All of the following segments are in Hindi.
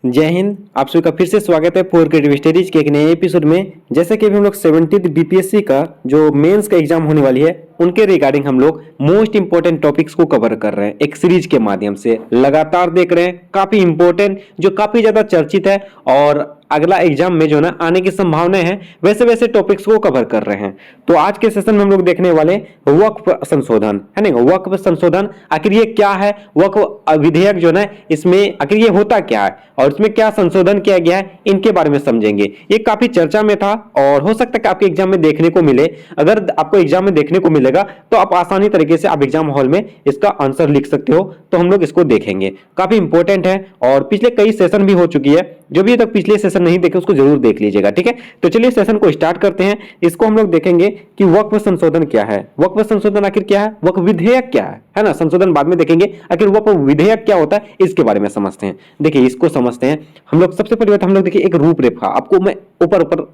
जय हिंद। आप सभी का फिर से स्वागत है फॉर क्रिएटिव स्टडीज के एक नए एपिसोड में। जैसे कि अभी हम लोग 70th बीपीएससी का जो मेंस का एग्जाम होने वाली है उनके रिगार्डिंग हम लोग मोस्ट इंपोर्टेंट टॉपिक्स को कवर कर रहे हैं, एक सीरीज के माध्यम से लगातार देख रहे हैं। काफी इंपोर्टेंट, जो काफी ज्यादा चर्चित है और अगला एग्जाम में जो ना आने की संभावनाएं हैं, वैसे वैसे टॉपिक्स को कवर कर रहे हैं। तो आज के सेशन में हम लोग देखने वाले वक्फ संशोधन है ना। वक्फ संशोधन आखिर ये क्या है, वक्फ विधेयक जो ना इसमें आखिर ये होता क्या है और इसमें क्या संशोधन किया गया है, इनके बारे में समझेंगे। ये काफी चर्चा में था और हो सकता है कि आपके एग्जाम में देखने को मिले। अगर आपको एग्जाम में देखने को मिलेगा तो आप आसानी तरीके से आप एग्जाम हॉल में इसका आंसर लिख सकते हो। तो हम लोग इसको देखेंगे, काफी इंपॉर्टेंट है और पिछले कई सेशन भी हो चुकी है। जो भी तक पिछले सेशन नहीं देखे उसको जरूर देख लीजिएगा, ठीक है। तो चलिए सेशन को स्टार्ट करते हैं। इसको हम लोग देखेंगे कि वक्फ संशोधन क्या है, वक्फ संशोधन आखिर क्या है, वक्फ विधेयक क्या है ना। संशोधन बाद में देखेंगे, आखिर वक्फ विधेयक क्या होता है इसके बारे में समझते हैं। देखिए इसको समझते हैं हम लोग। सबसे पहली बात हम लोग देखिए एक रूपरेखा, आपको मैं ऊपर ऊपर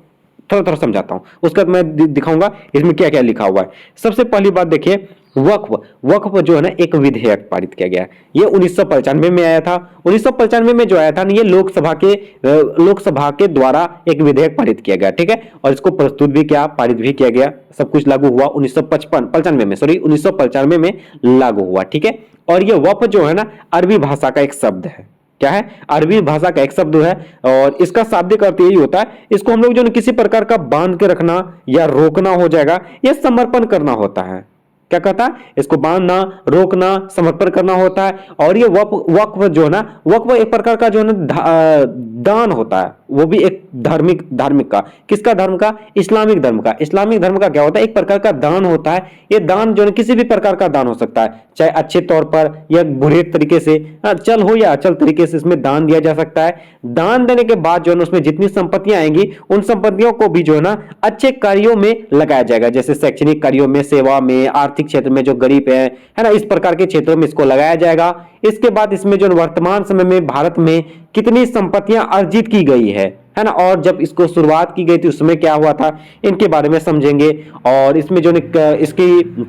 थोड़ा थोड़ा समझाता हूं, उसके बाद मैं दिखाऊंगा इसमें क्या क्या लिखा हुआ है। सबसे पहली बात देखिए, वक्फ वक्फ जो है ना एक विधेयक पारित किया गया। ये 1995 में आया था। 1995 में जो आया था ना, ये लोकसभा के द्वारा एक विधेयक पारित किया गया, ठीक है। और इसको प्रस्तुत भी किया, पारित भी किया गया, सब कुछ लागू हुआ 1995 में लागू हुआ, ठीक है। और ये वक्फ जो है ना अरबी भाषा का एक शब्द है। क्या है? अरबी भाषा का एक शब्द है और इसका शाब्दिक अर्थ यही होता है, इसको हम लोग जो किसी प्रकार का बांध के रखना या रोकना हो जाएगा, यह समर्पण करना होता है। क्या कहता है? इसको बांधना, रोकना, समर्पण करना होता है। और ये वक्फ जो है ना, वक्फ एक प्रकार का जो है ना दान होता है, वो भी एक धार्मिक का। किसका धर्म का? इस्लामिक धर्म का। इस्लामिक धर्म का क्या होता है? एक प्रकार का दान होता है। ये दान जो है किसी भी प्रकार का दान हो सकता है, चाहे अच्छे तौर पर या बुरे तरीके से, चल हो या अचल तरीके से इसमें दान दिया जा सकता है। दान देने के बाद जो है उसमें जितनी संपत्तियां आएंगी उन संपत्तियों को भी जो है ना अच्छे कार्यों में लगाया जाएगा, जैसे शैक्षणिक कार्यों में, सेवा में, आर्थिक क्षेत्र में जो गरीब है ना, इस प्रकार के क्षेत्रों में इसको लगाया जाएगा। इसके बाद इसमें जो वर्तमान समय में भारत में कितनी संपत्तियां अर्जित की गई है ना, और जब इसको शुरुआत की गई थी उसमें क्या हुआ था, इनके बारे में समझेंगे। और इसमें जो इसकी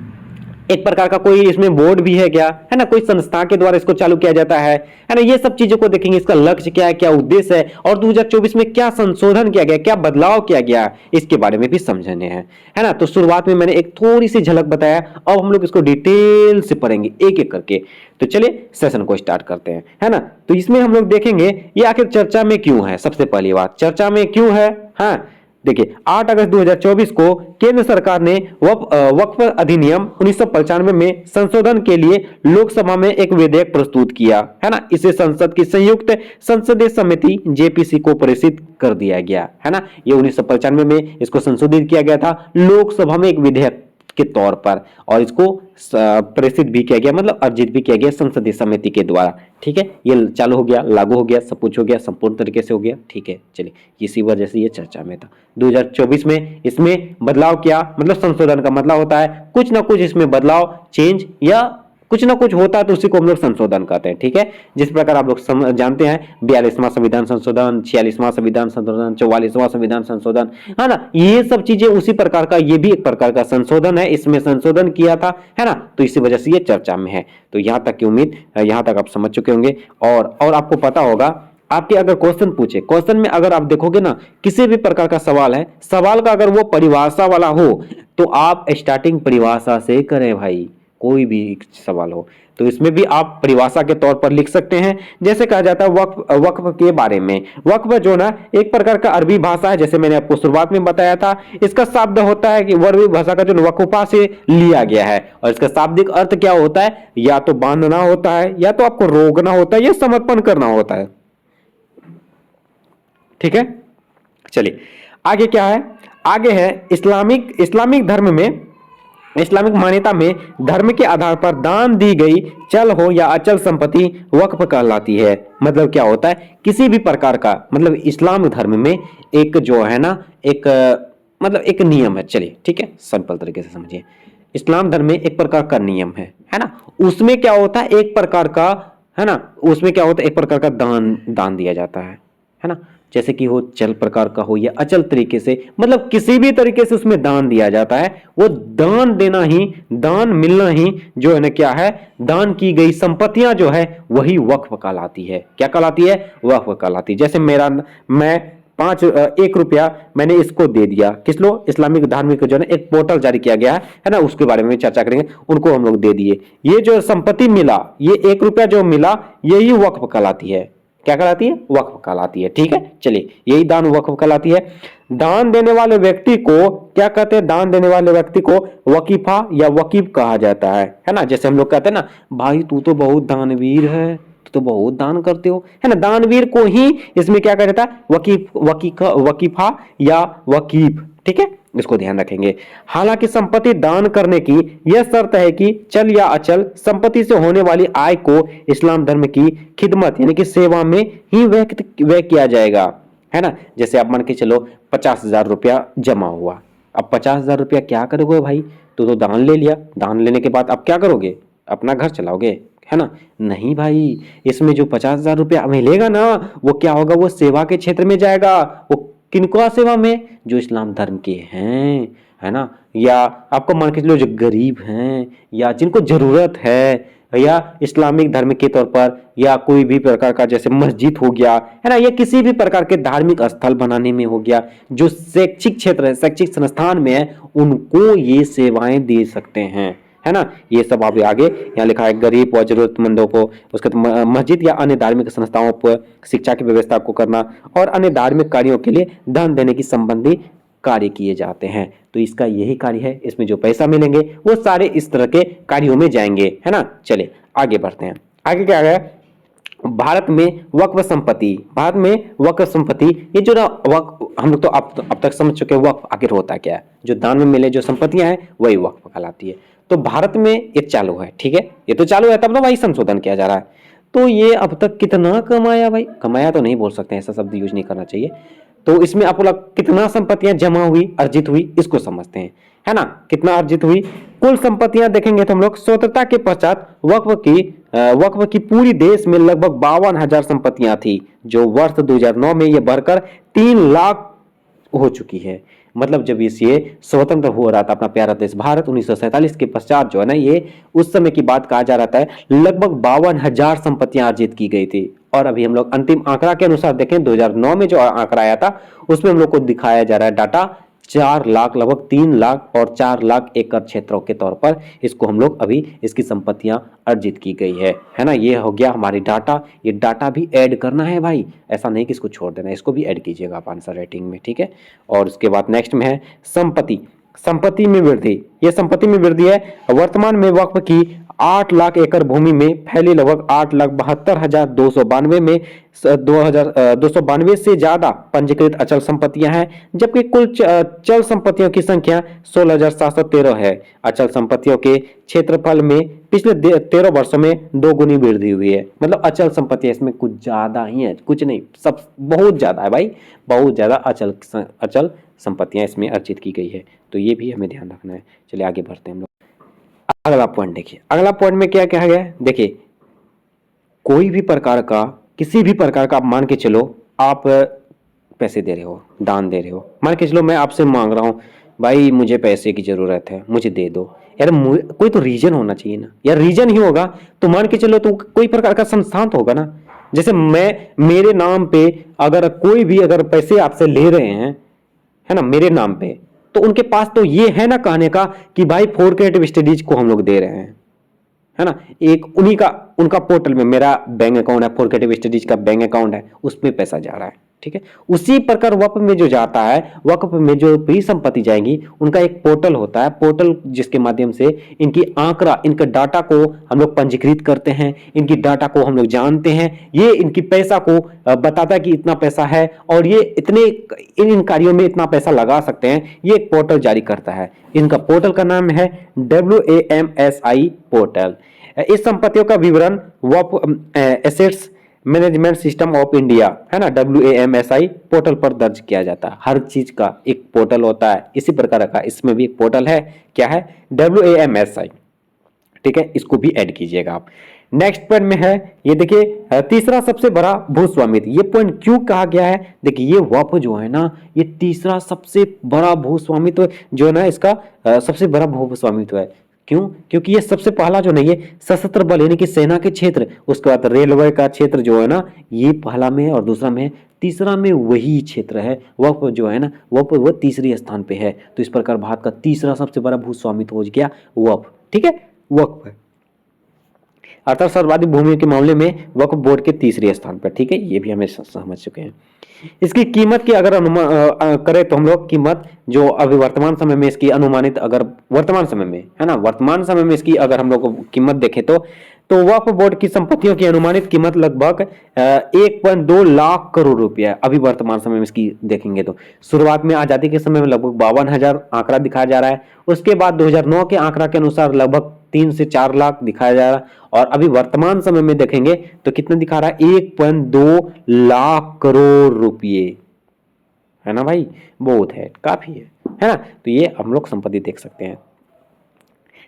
एक प्रकार का कोई इसमें बोर्ड भी है क्या, है ना, कोई संस्था के द्वारा इसको चालू किया जाता है ना। ये सब चीजों को देखेंगे, इसका लक्ष्य क्या है, क्या उद्देश्य है, और 2024 में क्या संशोधन किया गया, क्या बदलाव किया गया, इसके बारे में भी समझने हैं, है ना। तो शुरुआत में मैंने एक थोड़ी सी झलक बताया, अब हम लोग इसको डिटेल से पढ़ेंगे एक एक करके। तो चलिए सेशन को स्टार्ट करते हैं, है ना। तो इसमें हम लोग देखेंगे ये आखिर चर्चा में क्यों है। सबसे पहली बात, चर्चा में क्यों है? हाँ देखिए, 8 अगस्त 2024 को केंद्र सरकार ने वक्फ अधिनियम 1995 में संशोधन के लिए लोकसभा में एक विधेयक प्रस्तुत किया, है ना। इसे संसद की संयुक्त संसदीय समिति जेपीसी को प्रेषित कर दिया गया, है ना। ये 1995 में इसको संशोधित किया गया था लोकसभा में एक विधेयक के तौर पर, और इसको प्रेषित भी किया गया, मतलब अर्जित भी किया गया संसदीय समिति के द्वारा, ठीक है। ये चालू हो गया, लागू हो गया, सब कुछ हो गया, संपूर्ण तरीके से हो गया, ठीक है। चलिए, इसी वजह से ये चर्चा में था। 2024 में इसमें बदलाव किया, मतलब संशोधन का मतलब होता है कुछ ना कुछ इसमें बदलाव, चेंज, या कुछ ना कुछ होता है तो उसी को हम लोग संशोधन कहते हैं, ठीक है। जिस प्रकार आप लोग जानते हैं 42वां संविधान संशोधन, 46वां संविधान संशोधन, 44वां संविधान संशोधन, है ना। ये सब चीजें उसी प्रकार का, ये भी एक प्रकार का संशोधन है, इसमें संशोधन किया था, है ना। तो इसी वजह से ये चर्चा में है। तो यहां तक की उम्मीद, यहां तक आप समझ चुके होंगे। और आपको पता होगा, आपके अगर क्वेश्चन पूछे, क्वेश्चन में अगर आप देखोगे ना, किसी भी प्रकार का सवाल है, सवाल का अगर वो परिभाषा वाला हो तो आप स्टार्टिंग परिभाषा से करें भाई, कोई भी सवाल हो तो इसमें भी आप परिभाषा के तौर पर लिख सकते हैं। जैसे कहा जाता है वक्फ के बारे में, वक्फ जो ना एक प्रकार का अरबी भाषा है, जैसे मैंने आपको शुरुआत में बताया था। इसका शब्द होता है कि अरबी भाषा का जो वक्फा से लिया गया है, और इसका शाब्दिक अर्थ क्या होता है, या तो बांधना होता है, या तो आपको रोकना होता है, या समर्पण करना होता है, ठीक है। चलिए आगे क्या है, आगे है इस्लामिक धर्म में, इस्लामिक मान्यता में धर्म के आधार पर दान दी गई चल हो या अचल संपत्ति वक्फ कहलाती है। मतलब क्या होता है, किसी भी प्रकार का, मतलब इस्लाम धर्म में एक जो है ना, एक मतलब एक नियम है। चलिए ठीक है, सिंपल तरीके से समझिए। इस्लाम धर्म में एक प्रकार का नियम है ना। उसमें क्या होता है, एक प्रकार का, है ना, उसमें क्या होता है, एक प्रकार का दान दिया जाता है ना। जैसे कि हो चल प्रकार का हो या अचल तरीके से, मतलब किसी भी तरीके से उसमें दान दिया जाता है, वो दान देना ही, दान मिलना ही जो है ना क्या है, दान की गई संपत्तियां जो है वही वक्फ कहलाती है। क्या कहलाती है? वक्फ कहलाती है। जैसे मैं 1 रुपया मैंने इसको दे दिया, किस लो, इस्लामिक धार्मिक जो है एक पोर्टल जारी किया गया है ना, उसके बारे में चर्चा करेंगे, उनको हम लोग दे दिए। ये जो संपत्ति मिला, ये 1 रुपया जो मिला, यही वक्फ कहलाती है। क्या कहलाती है? वक्फ कहलाती है। ठीक है, चलिए, यही दान वक्फ कहलाती है। दान देने वाले व्यक्ति को क्या कहते हैं? दान देने वाले व्यक्ति को वकीफा या वकीफ कहा जाता है ना। जैसे हम लोग कहते हैं ना, भाई तू तो बहुत दानवीर है, तो बहुत दान करते हो, है ना। दानवीर को ही इसमें क्या कहा जाता है? वकीफा या वकीफ। ठीक है, इसको ध्यान रखेंगे। हालांकि संपत्ति दान करने की यह शर्त है कि चल या अचल संपत्ति से होने वाली आय को इस्लाम धर्म की खिदमत यानी कि सेवा में ही व्यय किया जाएगा, है ना। जैसे आप मान के चलो 50,000 रुपया जमा हुआ, अब 50,000 रुपया क्या करोगे भाई? तो दान ले लिया, दान लेने के बाद अब क्या करोगे? अपना घर चलाओगे, है ना। नहीं भाई, इसमें जो 50,000 रुपया मिलेगा ना, वो क्या होगा? वो सेवा के क्षेत्र में जाएगा। वो किनको सेवा में? जो इस्लाम धर्म के हैं, है ना, या आपको मान के चलो जो गरीब हैं या जिनको जरूरत है, या इस्लामिक धर्म के तौर पर, या कोई भी प्रकार का जैसे मस्जिद हो गया, है ना, या किसी भी प्रकार के धार्मिक स्थल बनाने में हो गया, जो शैक्षिक क्षेत्र है, शैक्षिक संस्थान में है, उनको ये सेवाएं दे सकते हैं, है ना। ये सब आप आगे यहाँ लिखा है, गरीब और जरूरतमंदों को, उसके मस्जिद या अन्य धार्मिक संस्थाओं पर शिक्षा की व्यवस्था को करना और अन्य धार्मिक कार्यों के लिए दान देने की संबंधी कार्य किए जाते हैं। तो इसका यही कार्य है, इसमें जो पैसा मिलेंगे वो सारे इस तरह के कार्यों में जाएंगे, है ना। चलिए आगे बढ़ते हैं। आगे क्या है? भारत में वक्फ संपत्ति, भारत में वक्फ संपत्ति, ये जो ना वक्फ, हम लोग तो अब तक समझ चुके हैं वक्फ आखिर होता क्या है। जो दान में मिले जो संपत्तियां हैं वही वक्फ कहलाती है। तो भारत में ये चालू है, ठीक है, ये तो चालू है, तब ना भाई संशोधन किया जा रहा है। तो ये अब तक कितना कमाया भाई? कमाया तो नहीं बोल सकते, ऐसा शब्द यूज नहीं करना चाहिए। तो इसमें आप लोग कितना संपत्तियां जमा हुई, अर्जित हुई, इसको समझते हैं, है ना। कितना अर्जित हुई? कुल संपत्तियां देखेंगे तो हम लोग स्वतंत्रता के पश्चात वक्फ की पूरी देश में लगभग 52,000 संपत्तियां थी, जो वर्ष 2009 में ये बढ़कर 3 लाख हो चुकी है। मतलब जब ये स्वतंत्र हो रहा था अपना प्यारा देश भारत 1947 के पश्चात जो है ना, ये उस समय की बात कहा जा रहा था, लगभग 52,000 संपत्तियां अर्जित की गई थी। और अभी हम लोग अंतिम आंकड़ा के अनुसार देखें, 2009 में जो आंकड़ा आया था उसमें हम लोग को दिखाया जा रहा है डाटा 4 लाख, लगभग 3 लाख और 4 लाख एकड़ क्षेत्रों के तौर पर इसको हम लोग अभी इसकी संपत्तियां अर्जित की गई है ना। ये हो गया हमारी डाटा। ये डाटा भी ऐड करना है भाई, ऐसा नहीं कि इसको छोड़ देना है, इसको भी ऐड कीजिएगा आप आंसर राइटिंग में, ठीक है। और उसके बाद नेक्स्ट में है संपत्ति, संपत्ति में वृद्धि। ये संपत्ति में वृद्धि है। वर्तमान में वक्फ की 8 लाख एकड़ भूमि में फैली लगभग 8,72,292 में 292 से ज्यादा पंजीकृत अचल संपत्तियां हैं, जबकि कुल चल संपत्तियों की संख्या 16,713 है। अचल संपत्तियों के क्षेत्रफल में पिछले 13 वर्षों में 2 गुनी वृद्धि हुई है। मतलब अचल संपत्तियां इसमें कुछ ज्यादा ही है, कुछ नहीं, सब बहुत ज्यादा है भाई, बहुत ज्यादा अचल संपत्तियां इसमें अर्जित की गई है। तो ये भी हमें ध्यान रखना है। चलिए आगे बढ़ते हैं हम लोग। अगला पॉइंट देखिए, अगला पॉइंट में क्या कहा गया है? देखिए, कोई भी प्रकार का, किसी भी प्रकार का, आप मान के चलो आप पैसे दे रहे हो, दान दे रहे हो, मान के चलो मैं आपसे मांग रहा हूँ, भाई मुझे पैसे की जरूरत है, मुझे दे दो यार। कोई तो रीजन होना चाहिए ना यार, रीजन ही होगा तो मान के चलो तो कोई प्रकार का संस्थान तो होगा ना। जैसे मेरे नाम पे अगर कोई भी अगर पैसे आपसे ले रहे हैं, है ना, मेरे नाम पे, तो उनके पास तो ये है ना कहने का कि भाई 4 क्रिएटिव स्टडीज को हम लोग दे रहे हैं, है ना। एक उन्हीं का, उनका पोर्टल में मेरा बैंक अकाउंट है, 4 क्रिएटिव स्टडीज का बैंक अकाउंट है, उसमें पैसा जा रहा है, ठीक है। उसी प्रकार वक्फ में जो जाता है, वक्फ में जो भी संपत्ति जाएंगी, उनका एक पोर्टल होता है, पोर्टल जिसके माध्यम से इनकी आंकड़ा, इनके डाटा को हम लोग पंजीकृत करते हैं, इनकी डाटा को हम लोग जानते हैं, ये इनकी पैसा को बताता है कि इतना पैसा है और ये इतने इन कार्यों में इतना पैसा लगा सकते हैं, ये एक पोर्टल जारी करता है। इनका पोर्टल का नाम है WAMSI पोर्टल। इस संपत्तियों का विवरण assets Management System of India, है ना, WAMSI पोर्टल पर दर्ज किया जाता है। हर चीज का एक पोर्टल होता है, इसी प्रकार का इसमें भी एक पोर्टल है, क्या है? WAMSI, ठीक है, इसको भी ऐड कीजिएगा आप। नेक्स्ट पॉइंट में है, ये देखिए तीसरा सबसे बड़ा भूस्वामित्व। ये पॉइंट क्यों कहा गया है, देखिए ये वक्फ जो है ना, ये तीसरा सबसे बड़ा भूस्वामित्व जो है ना, इसका सबसे बड़ा भूस्वामित्व है। क्यों? क्योंकि ये सबसे पहला जो नहीं है सशस्त्र बल यानी कि सेना के क्षेत्र, उसके बाद रेलवे का क्षेत्र जो है ना, ये पहला में है और दूसरा में है, तीसरा में वही क्षेत्र है। वक्फ जो है ना, वह तीसरी स्थान पे है। तो इस प्रकार भारत का तीसरा सबसे बड़ा भूस्वामित्व हो गया वक्फ। ठीक है, वक्फ है अर्थात सर्वाधिक भूमि के मामले में वक्फ बोर्ड के तीसरे स्थान पर। ठीक है, ये भी हमें समझ चुके हैं। इसकी कीमत की अगर अनुमान करें तो हम लोग कीमत जो अभी वर्तमान समय में इसकी अनुमानित, अगर वर्तमान समय में है ना, वर्तमान समय में इसकी अगर हम लोग कीमत देखें तो वक्फ बोर्ड की संपत्तियों की अनुमानित कीमत लगभग 1.2 लाख करोड़ रुपया अभी वर्तमान समय में इसकी देखेंगे तो। शुरुआत में आजादी के समय में लगभग 52,000 आंकड़ा दिखाया जा रहा है। उसके बाद 2009 के आंकड़ा के अनुसार लगभग 3 से 4 लाख दिखाया जा रहा है, और अभी वर्तमान समय में देखेंगे तो कितना दिखा रहा है, 1.2 लाख करोड़ रुपये, है ना भाई, बहुत है, काफी है ना। तो ये हम लोग संपत्ति देख सकते हैं।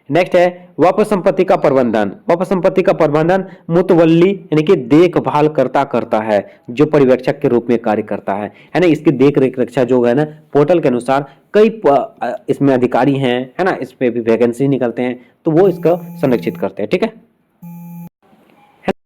नेक्स्ट है वक्फ संपत्ति का प्रबंधन। वक्फ संपत्ति का प्रबंधन मुतवल्ली यानी कि देखभाल करता है, जो पर्यवेक्षक के रूप में कार्य करता है ना। इसकी देख रेख रक्षा जो है ना, पोर्टल के अनुसार कई इसमें अधिकारी हैं, है ना, इस पे भी वैकेंसी निकलते हैं, तो वो इसका संरक्षित करते हैं। ठीक है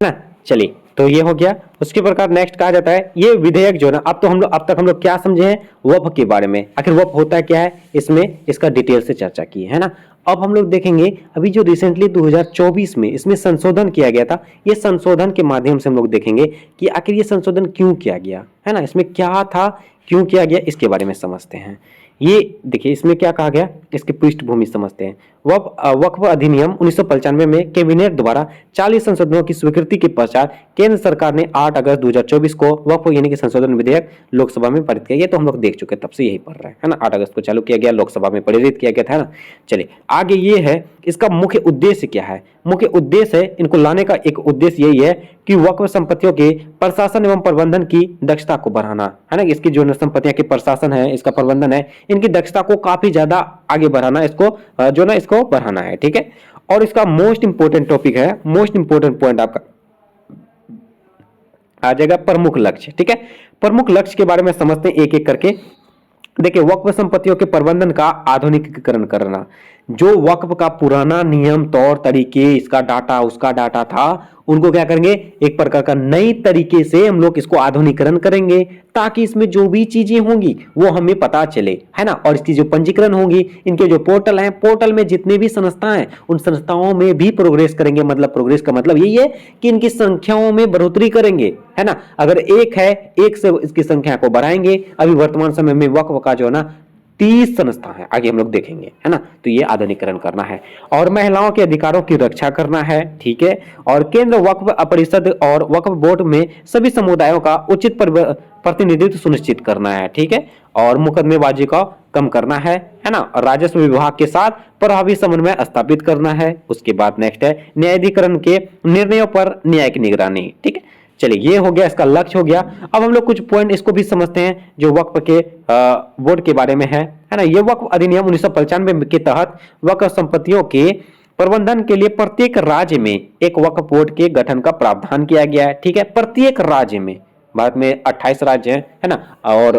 ना। चलिए, तो ये हो गया। उसके प्रकार नेक्स्ट कहा जाता है ये विधेयक जो है ना, अब तक हम लोग क्या समझे हैं वक्फ के बारे में, आखिर वक्फ होता है क्या है, इसमें इसका डिटेल से चर्चा की है ना। अब हम लोग देखेंगे अभी जो रिसेंटली 2024 में इसमें संशोधन किया गया था, ये संशोधन के माध्यम से हम लोग देखेंगे कि आखिर ये संशोधन क्यों किया गया, है ना, इसमें क्या था, क्यों किया गया, इसके बारे में समझते हैं। ये देखिए इसमें क्या कहा गया, इसकी पृष्ठभूमि समझते हैं। वक्फ अधिनियम 1995 में कैबिनेट द्वारा 40 संशोधनों की स्वीकृति के पश्चात केंद्र सरकार ने 8 अगस्त 2024 को वक्फ यानी कि संशोधन विधेयक लोकसभा में पारित किया। ये तो हम लोग देख चुके, तब से यही पढ़ रहे हैं, है ना। 8 अगस्त को चालू किया गया, लोकसभा में पारित किया गया था ना। चलिए आगे ये है, इसका मुख्य उद्देश्य क्या है। मुख्य उद्देश्य है, इनको लाने का एक उद्देश्य यही है कि वक्फ संपत्तियों के प्रशासन एवं प्रबंधन की दक्षता को बढ़ाना, है ना। इसकी जो संपत्तियां के प्रशासन है, इसका प्रबंधन है, इनकी दक्षता को काफी ज्यादा आगे बढ़ाना, इसको जो ना इसको बढ़ाना है। ठीक है, और इसका मोस्ट इंपोर्टेंट टॉपिक है, मोस्ट इंपोर्टेंट पॉइंट आपका आ जाएगा प्रमुख लक्ष्य। ठीक है, प्रमुख लक्ष्य के बारे में समझते हैं एक एक करके। देखिए वक्फ संपत्तियों के प्रबंधन का आधुनिकीकरण करना। जो वक्फ का पुराना नियम तौर तरीके, इसका डाटा उसका डाटा था, उनको क्या करेंगे, एक प्रकार का नई तरीके से हम लोग इसको आधुनिकीकरण करेंगे, ताकि इसमें जो भी चीजें होंगी वो हमें पता चले, है ना। और इसकी जो पंजीकरण होगी, इनके जो पोर्टल हैं, पोर्टल में जितने भी संस्थाएं हैं, उन संस्थाओं में भी प्रोग्रेस करेंगे। मतलब प्रोग्रेस का मतलब यही है कि इनकी संख्याओं में बढ़ोतरी करेंगे, है ना। अगर एक है, एक से इसकी संख्या को बढ़ाएंगे। अभी वर्तमान समय में वक्फ का जो है ना 30 संस्था है, आगे हम लोग देखेंगे, है ना। तो ये आधुनिकीकरण करना है, और महिलाओं के अधिकारों की रक्षा करना है। ठीक है, और केंद्र वक्फ परिषद और वक्फ बोर्ड में सभी समुदायों का उचित प्रतिनिधित्व सुनिश्चित करना है। ठीक है, और मुकदमेबाजी का कम करना है ना, और राजस्व विभाग के साथ प्रभावी समन्वय स्थापित करना है। उसके बाद नेक्स्ट है न्यायाधिकरण के निर्णयों पर न्यायिक निगरानी। ठीक है, चलिए ये हो गया, इसका लक्ष्य हो गया। अब हम लोग कुछ पॉइंट इसको भी समझते हैं जो वक्फ के बोर्ड के बारे में है ना। ये वक्फ अधिनियम 1995 के तहत वक्फ संपत्तियों के प्रबंधन के लिए प्रत्येक राज्य में एक वक्फ बोर्ड के गठन का प्रावधान किया गया है। ठीक है, प्रत्येक राज्य में, भारत में 28 राज्य हैं, है ना, और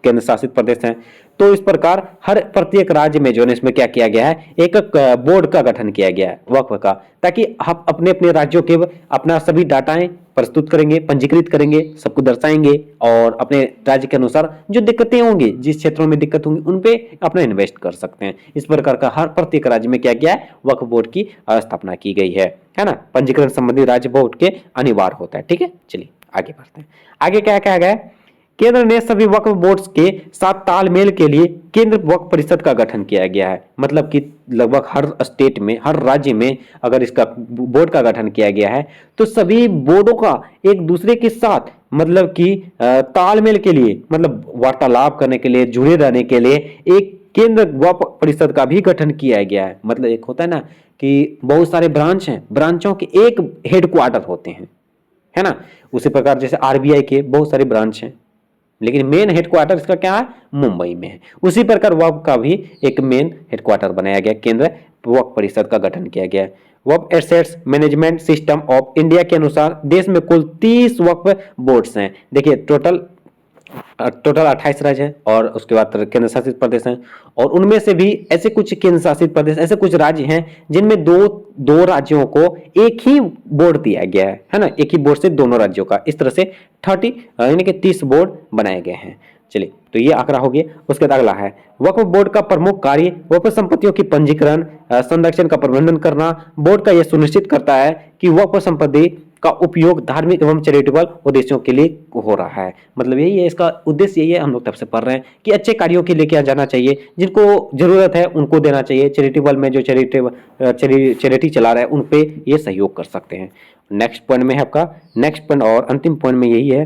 केंद्र शासित प्रदेश हैं। तो इस प्रकार हर प्रत्येक राज्य में जो है इसमें क्या किया गया है, एक बोर्ड का गठन किया गया है वक्फ का, ताकि हम अपने अपने राज्यों के अपना सभी डाटाएं प्रस्तुत करेंगे, पंजीकृत करेंगे, सबको दर्शाएंगे, और अपने राज्य के अनुसार जो दिक्कतें होंगी, जिस क्षेत्रों में दिक्कत होंगी, उन पे अपना इन्वेस्ट कर सकते हैं। इस प्रकार का हर प्रत्येक राज्य में क्या गया है, वक्फ बोर्ड की स्थापना की गई है ना। पंजीकरण संबंधी राज्य बोर्ड के अनिवार्य होता है। ठीक है, चलिए आगे बढ़ते हैं। आगे क्या कहा गया है, केंद्र ने सभी वक्फ बोर्ड्स के साथ तालमेल के लिए केंद्र वक्फ परिषद का गठन किया गया है। मतलब कि लगभग हर स्टेट में, हर राज्य में अगर इसका बोर्ड का गठन किया गया है, तो सभी बोर्डों का एक दूसरे के साथ मतलब कि तालमेल के लिए, मतलब वार्तालाप करने के लिए, जुड़े रहने के लिए एक केंद्र वक्फ परिषद का भी गठन किया गया है। मतलब एक होता है ना कि बहुत सारे ब्रांच हैं, ब्रांचों के एक हेडक्वार्टर होते हैं, है ना। उसी प्रकार जैसे आरबीआई के बहुत सारे ब्रांच हैं, लेकिन मेन हेडक्वार्टर इसका क्या है, मुंबई में है। उसी प्रकार वक्फ का भी एक मेन हेडक्वार्टर बनाया गया केंद्र वक्फ परिषद का गठन किया गया है। Waqf Assets Management System of India के अनुसार देश में कुल 30 वक्फ बोर्ड्स हैं। देखिए टोटल 28 राज्य है और उसके बाद केंद्र शासित प्रदेश हैं, और उनमें से भी ऐसे कुछ केंद्र शासित प्रदेश, ऐसे कुछ राज्य हैं जिनमें दो राज्यों को एक ही बोर्ड दिया गया है ना, एक ही बोर्ड से दोनों राज्यों का। इस तरह से 30 यानी कि 30 बोर्ड बनाए गए हैं। चलिए, तो ये आंकड़ा हो गया। उसके बाद अगला है वक्फ बोर्ड का प्रमुख कार्य वक्फ संपत्तियों की पंजीकरण, संरक्षण का प्रबंधन करना। बोर्ड का यह सुनिश्चित करता है कि वक्फ संपत्ति का उपयोग धार्मिक एवं चैरिटेबल उद्देश्यों के लिए हो रहा है। मतलब यही है, इसका उद्देश्य यही है, हम लोग तब से पढ़ रहे हैं कि अच्छे कार्यों के लिए किया जाना चाहिए, जिनको जरूरत है उनको देना चाहिए। चैरिटेबल में जो चैरिटी चला रहा है उन पे ये सहयोग कर सकते हैं। नेक्स्ट पॉइंट में है आपका, नेक्स्ट पॉइंट और अंतिम पॉइंट में यही है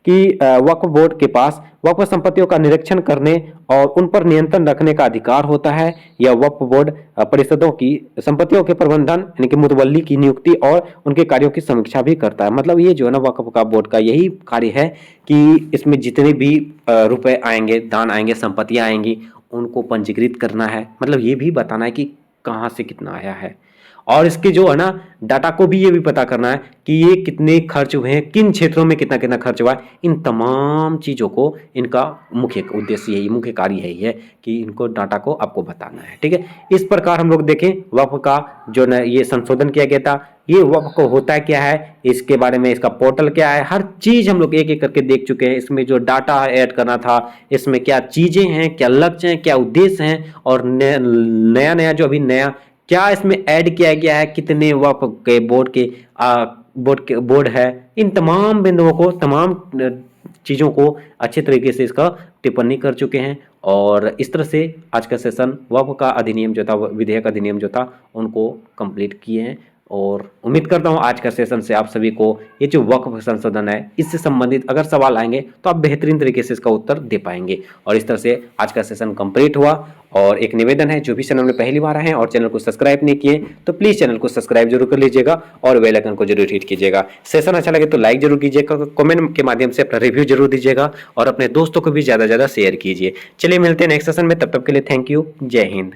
कि वक्फ बोर्ड के पास वक्फ संपत्तियों का निरीक्षण करने और उन पर नियंत्रण रखने का अधिकार होता है। यह वक्फ बोर्ड परिषदों की संपत्तियों के प्रबंधन यानी कि मुतवल्ली की नियुक्ति और उनके कार्यों की समीक्षा भी करता है। मतलब ये जो है ना वक्फ का बोर्ड का यही कार्य है कि इसमें जितने भी रुपए आएंगे, दान आएंगे, संपत्तियां आएंगी, उनको पंजीकृत करना है। मतलब ये भी बताना है कि कहाँ से कितना आया है, और इसके जो है ना डाटा को भी ये भी पता करना है कि ये कितने खर्च हुए हैं, किन क्षेत्रों में कितना कितना खर्च हुआ है। इन तमाम चीज़ों को इनका मुख्य उद्देश्य यही, मुख्य कार्य यही है कि इनको डाटा को आपको बताना है। ठीक है, इस प्रकार हम लोग देखें वक्फ का जो ना ये संशोधन किया गया था, ये वक्फ को होता क्या है, इसके बारे में इसका पोर्टल क्या है, हर चीज हम लोग एक एक करके देख चुके हैं। इसमें जो डाटा ऐड करना था, इसमें क्या चीजें हैं, क्या लक्ष्य हैं, क्या उद्देश्य हैं, और नया नया जो अभी नया क्या इसमें ऐड किया गया है, कितने वक्फ के बोर्ड है, इन तमाम बिंदुओं को, तमाम चीज़ों को अच्छे तरीके से इसका टिप्पणी कर चुके हैं। और इस तरह से आज का सेशन वक्फ का अधिनियम जो था, विधेयक अधिनियम जो था, उनको कंप्लीट किए हैं। और उम्मीद करता हूँ आज का सेशन से आप सभी को ये जो वक्फ संशोधन है इससे संबंधित अगर सवाल आएंगे तो आप बेहतरीन तरीके से इसका उत्तर दे पाएंगे। और इस तरह से आज का सेशन कंप्लीट हुआ। और एक निवेदन है, जो भी चैनल में पहली बार आए हैं और चैनल को सब्सक्राइब नहीं किए तो प्लीज़ चैनल को सब्सक्राइब जरूर कर लीजिएगा और बेल आइकन को जरूर हिट कीजिएगा। सेशन अच्छा लगे तो लाइक जरूर कीजिएगा, कमेंट के माध्यम से अपना रिव्यू जरूर दीजिएगा और अपने दोस्तों को भी ज़्यादा से ज़्यादा शेयर कीजिए। चलिए मिलते हैं नेक्स्ट सेशन में, तब तक के लिए थैंक यू, जय हिंद।